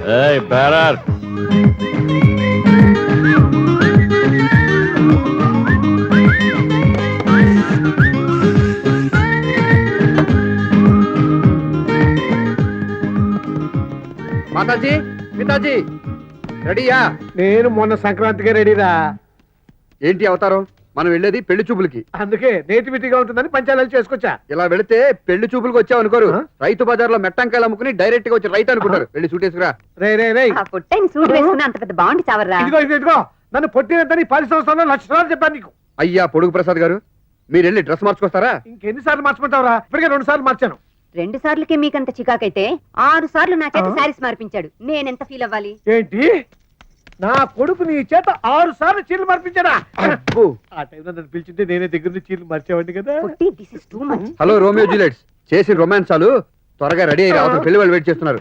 Hey, bearer. Mataji పితాజీ రెడీయా? నేను మొన్న సంక్రాంతికి రెడీరా. ఏంటి అవతారం? మనం వెళ్ళేది పెళ్లి చూపులకి. అందుకే నేటివిటీగా ఉంటుందని పంచాయతీలు చేసుకొచ్చా. ఇలా వెళితే పెళ్లి చూపులకు వచ్చావు అనుకోరు. రైతు బజార్లో మెట్టంకాయలు అమ్ముకుని డైరెక్ట్ గా వచ్చి రైతు అనుకుంటారు. వెళ్ళి సూటేసుకురా. రే రే రే సూట్ వేసుకుని అంత పెద్ద బాగుండి చావర్రా. ఇదిగో నన్ను పొట్టినని 10 సంవత్సరాల్లో లక్షణాలు చెప్పాను నీకు. అయ్యా పొడుగు ప్రసాద్ గారు, మీరు వెళ్ళి డ్రెస్ మార్చుకొస్తారా? ఇంకెన్నిసార్లు మార్చమంటావురా? ఇప్పటికే 2 సార్లు మార్చాను. 2 సార్లకే మీకంత చికాకైతే 6 సార్లు నా చేత శారీస్ మార్పించాడు. నేనెంత ఫీల్ అవ్వాలి? ఏంటి నా కొడుకు నీ చేత 6 సార్లు చీరలు మార్పించాడా? ఆ టైంలో నన్ను పిలిచింటే నేనే దగ్గర నుంచి చీరలు మార్చేవాడిని కదా. This is too much. Hello Romeo Juliets, చేసి రొమాన్స్ చాలు, త్వరగా రెడీ అయ్యి రావడం. పెళ్లి వాళ్ళు వెయిట్ చేస్తున్నారు.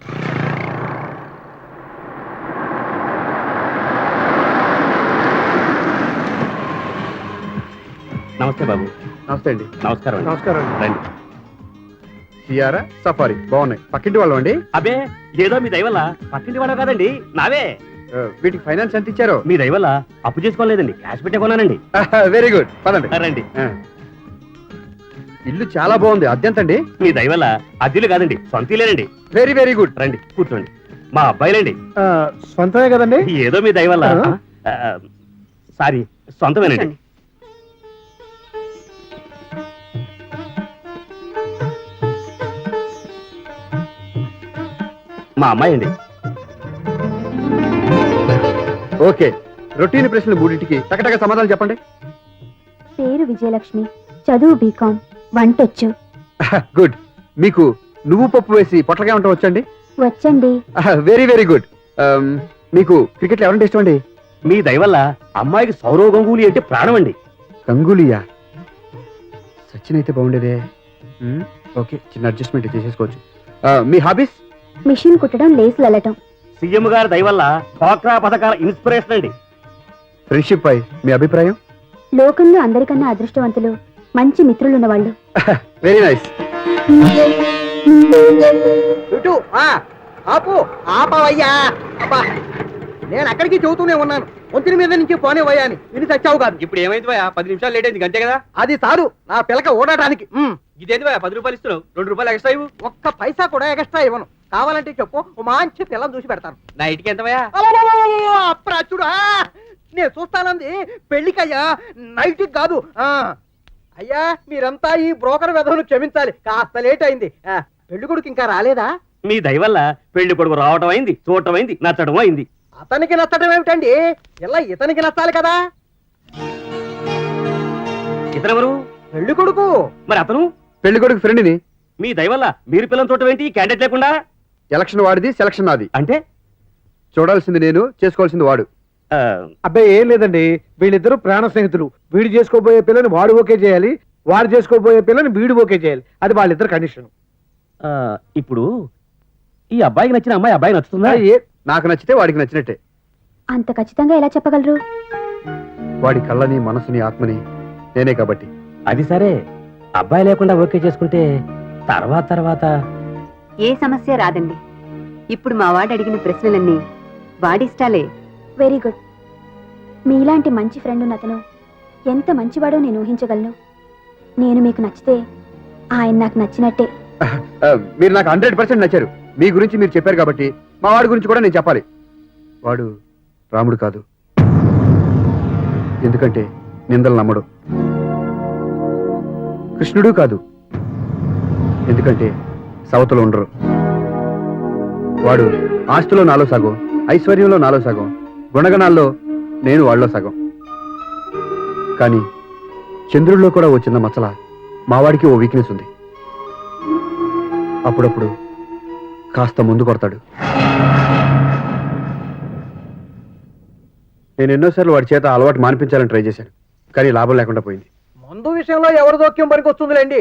నమస్తే బాబు. నమస్తే అండి. నమస్కారం. నమస్కారం. రండి. సియారా సఫారీ బాగున్నాయి. పక్కింటి వాళ్ళం అండి. అబే, ఏదో మీ దయవల్ల పక్కింటి వాడు కాదండి, నావే. వీటికి ఫైనాన్స్ ఎంత ఇచ్చారో? మీ దయవల్ల అప్పు చేసుకోలేదండి, క్యాష్ పెట్టే కొన్నానండి. వెరీ గుడ్, పదండి. రండి. ఇల్లు చాలా బాగుంది. అద్దెంతండి? మీ దయవల్ల అద్దెలు కాదండి, సొంతలేనండి. Very very good. రండి కూర్చోండి. మా అబ్బాయిలండి. సొంతమే కదండి? ఏదో మీ దయవల్ల. సారీ, సొంతమేనండి. మా అమ్మాయి అండి. ఓకే, రొటీన్ ప్రశ్నలు 3టికి టకటక సమాధానం చెప్పండి. పేరు విజయలక్ష్మి, చదువు బీకాం, వంటొచ్చు. గుడ్. మీకు నువ్వు పప్పు వేసి పొట్లగా ఉంటా వచ్చండి? వచ్చండి. Very very good. మీకు క్రికెట్ లో ఎవరంటే ఇష్టం అండి? మీ దయవల్ల అమ్మాయికి సౌరవ్ గంగూలీ అంటే ప్రాణం అండి. గంగూలీయా? సచిన్ అయితే బాగుండేదే. ఓకే, చిన్న అడ్జస్ట్మెంట్ చేసేసుకోవచ్చు. మీ హాబీస్? మిషన్ కుట్టడం, లేసులు వెళ్ళటం. సీఎం గారి దయవల్ల డ్వాక్రా పథకాల ఇన్స్పిరేషన్ అండి. ఫ్రెండ్షిప్ పై మీ అభిప్రాయం? లోకంలో అందరికన్నా అదృష్టవంతులు మంచి మిత్రులున్న వాళ్ళు. Very nice. ఆపు ఆపవయ్యా. అబ్బా, నేను అక్కడికి చెబుతూనే ఉన్నాను, వంతుని మీద నుంచి పోనే పోయాని విని చచ్చావు కాదు. ఇప్పుడు ఏమైంది భయ? 10 నిమిషాలు లేట్ అయింది, అంతే కదా? అది చాలు నా పిలక ఓడటానికి. ఇదేంది భయ? 10 రూపాయలు ఇస్తున్నావు, 2 రూపాయలు ఎక్స్ట్రా ఇవ్వు. ఒక్క పైసా కూడా ఎక్స్ట్రా ఇవ్వను. కావాలంటే చెప్పు, ఓ మంచి పిల్లని చూసి పెడతాను. నా ఇంటికి ఎంత భయ? అప్రాచుడా, నేను చూస్తానంది పెళ్లికయ్యా, నైట్కి కాదు. అయ్యా, మీరంతా ఈ బ్రోకర్ వెధవను క్షమించాలి, కాస్త లేట్ అయింది. పెళ్లి కొడుకు ఇంకా రాలేదా? మీ దయవల్ల పెళ్లి కొడుకు రావటం అయింది, చూడటం అయింది, నచ్చడం అయింది. అతనికి నచ్చడం ఏమిటండి? ఇలా ఇతనికి నచ్చాలి కదా. ఇతరెవరు? పెళ్లి కొడుకు. మరి అతను? పెళ్లి కొడుకు ఫ్రెండ్ని. మీ దయవల్ల మీరు పిల్లలు చూడటం ఏంటి? క్యాండిడేట్ లేకుండా? ఎలక్షన్ వాడిది, సెలక్షన్ నాది. అంటే చూడాల్సింది నేను, చేసుకోవాల్సింది వాడు. అబ్బాయి ఏం లేదండి, వీళ్ళిద్దరూ ప్రాణ స్నేహితులు. వీడు చేసుకోబోయే పిల్లని వాడు ఓకే చేయాలి, వాడు చేసుకోబోయే పిల్లని వీడు ఓకే చేయాలి. అది వాళ్ళిద్దరు కండిషన్. ఇప్పుడు ఈ అబ్బాయికి నచ్చిన అమ్మాయి అబ్బాయి నచ్చుతుందా? నాకు నచ్చితే వాడికి నచ్చినట్టే. అంత ఖచ్చితంగా ఎలా చెప్పగలరు? వాడి కళ్ళని, మనసుని, ఆత్మని నేనే కాబట్టి. అది సరే, అబ్బాయి లేకుండా ఓకే చేసుకుంటే తర్వాత ఏ సమస్య రాదండి. ఇప్పుడు మా వాడు అడిగిన ప్రశ్నలన్నీ వాడిష్టాలే. Very good. మీలాంటి మంచి ఫ్రెండ్ ఉన్న అతను ఎంత మంచివాడో నేను ఊహించగలను. నేను మీకు నచ్చితే ఆయన నాకు నచ్చినట్టే. మీరు నాకు 100% నచ్చారు. మీ గురించి మీరు చెప్పారు కాబట్టి మా వాడి గురించి కూడా నేను చెప్పాలి. వాడు రాముడు కాదు, ఎందుకంటే నిందలు నమ్మడు. కృష్ణుడు కాదు, ఎందుకంటే సవతలు ఉండరు. వాడు ఆస్తిలో నాలో సగం, ఐశ్వర్యంలో నాలో సగం, గుణగణాల్లో నేను వాళ్ళలో సగం. కానీ చంద్రుల్లో కూడా ఓ చిన్న మచ్చల మావాడికి ఓ వీక్నెస్ ఉంది. అప్పుడప్పుడు కాస్త ముందు కొడతాడు. నేను ఎన్నోసార్లు వాడి చేత అలవాటు మానిపించాలని ట్రై చేశాను, కానీ లాభం లేకుండా పోయింది. మందు విషయంలో ఎవరు జోక్యం పనికొస్తుందిలేండి,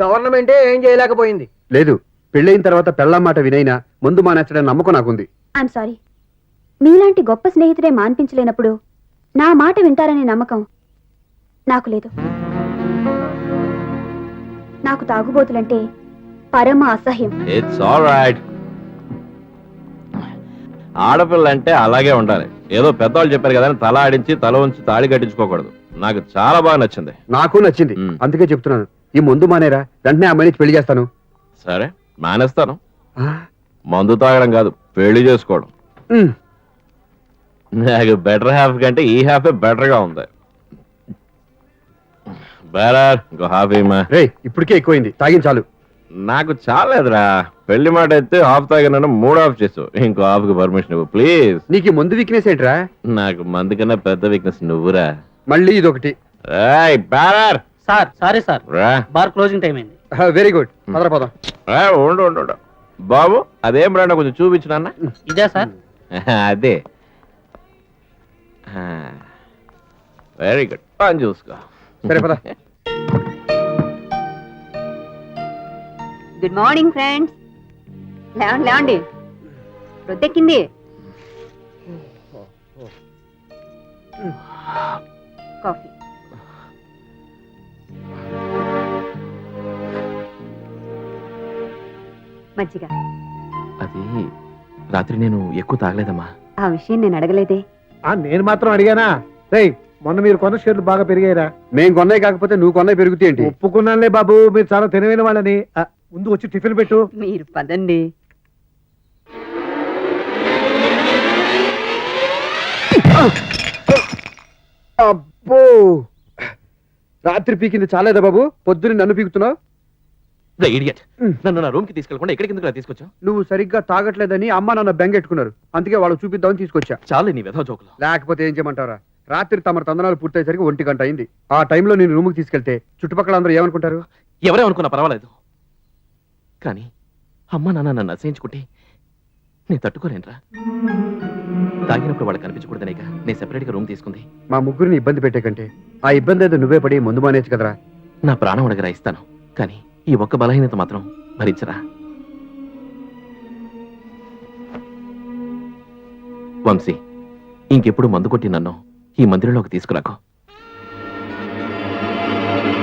గవర్నమెంటే ఏం చేయలేకపోయింది. లేదు, పెళ్ళైన తర్వాత పెళ్ళాం మాట వినైనా ముందు మానేచ్చడని నమ్మకం నాకుంది. I'm sorry. మీలాంటి గొప్ప స్నేహితుడే మాన్పించలేనప్పుడు నా మాట వింటారనే నమ్మకం నాకు లేదు. నాకు తాగుబోతులంటే పరమ అసహ్యం. It's all right. ఆడపిల్ల అంటే అలాగే ఉండాలి. ఏదో పెద్దవాళ్ళు చెప్పారు కదా అని తల ఆడించి తల ఉంచి తాళి కట్టించుకోకూడదు. నాకు చాలా బాగా నచ్చింది. నాకు నచ్చింది, అందుకే చెప్తున్నాను. ఈ మందు మానేరా, వెంటనే అమ్మాయిని పెళ్లి చేస్తాను. సరే మానేస్తాను. ఆ, మందు తాగడం కాదు, పెళ్లి చేసుకోవడం. ఉమ్. నాకు బెటర్ హాఫ్ కంటే ఈ హాఫ్ బెటర్ గా ఉంది. బెటర్ ఇంకో హాఫ్ ఏమా? రేయ్, ఇప్పటికే ఎక్కువైంది, తాగిన చాలు. నాకు చాలేదురా. పెళ్లి మాట అయితే హాఫ్ తాగినా 3 హాఫ్ చేసు. ఇంకో హాఫ్ కి పర్మిషన్ ఇవ్వు ప్లీజ్. నీకు ఈ మందు వీక్నెస్ ఏంట్రా? నాకు మందు కన్నా పెద్ద వీక్నెస్ నువ్వురా. మళ్ళీ ఇదొకటి. ఏయ్ బెటర్ సార్ సారీ సార్, రా. బార్ క్లోజింగ్ టైం అయింది. వెరీ గుడ్, పదం. ఉండు ఉండు ఉండు. బాబు అదేం బ్రాండ్ కొంచెం చూపించు నాన్న. ఇదే సార్. అదే వెరీ గుడ్. పని చూసుకో. సరే పద. Good morning friends. లేవండి లేవండి, రొద్దెక్కింది. కాఫీ. మజ్జిగ. అది రాత్రి నేను ఎక్కువ తాగలేదమ్మా. ఆ విషయం నేను అడగలేదే. నేను మాత్రం అడిగానా? రేయ్, మొన్న మీరు కొన్న షేర్లు బాగా పెరిగాయిరా. మేం కొన్నాయి కాకపోతే నువ్వు కొన్నాయి పెరుగుతాయి ఏంటి? ఒప్పుకున్నానులే బాబు, మీరు చాలా తెలివైన వాళ్ళని. ముందు వచ్చి టిఫిన్ పెట్టు. మీరు పదండి. అబ్బో, రాత్రి పీకింది చాలేదా బాబు? పొద్దున్న నన్ను పీకుతున్నావు. ఇడియట్, నన్ను నా రూమ్ కి తీసుకెళ్ళకుండా ఎక్కడికి ఎందుకు తీసుకొచ్చా? నువ్వు సరిగ్గా తాగట్లేదని అమ్మ నాన్న బెంగెట్టుకున్నారు, అందుకే వాళ్ళు చూపిద్దామని తీసుకొచ్చా. చాలు నీ వెధవ జోకులు. లేకపోతే ఏం చేయమంటారా? రాత్రి తమ తందనాలు పూర్తయ్యేసరికి 1 గంట అయింది. ఆ టైంలో నేను రూమ్కి తీసుకెళ్తే చుట్టుపక్కల అందరూ ఏమనుకుంటారు? ఎవరేమనుకున్నా పర్వాలేదు, కానీ అమ్మ నాన్న నన్ను అసహించుకుంటే నేను తట్టుకోలేనురా. తాగినప్పుడు వాళ్ళకి కనిపించకూడదనేక నేను సెపరేట్ గా రూమ్ తీసుకుంది. మా ముగ్గురిని ఇబ్బంది పెట్టే కంటే ఆ ఇబ్బంది ఏదో నువ్వే పడి ముందు మానేచ్చు కదరా. నా ప్రాణం అడగరా ఇస్తాను, కానీ ఈ ఒక్క బలహీనత మాత్రం భరించరా. వంశీ, ఇంకెప్పుడు మందు కొట్టి నన్ను ఈ మందిరంలోకి తీసుకురాకు.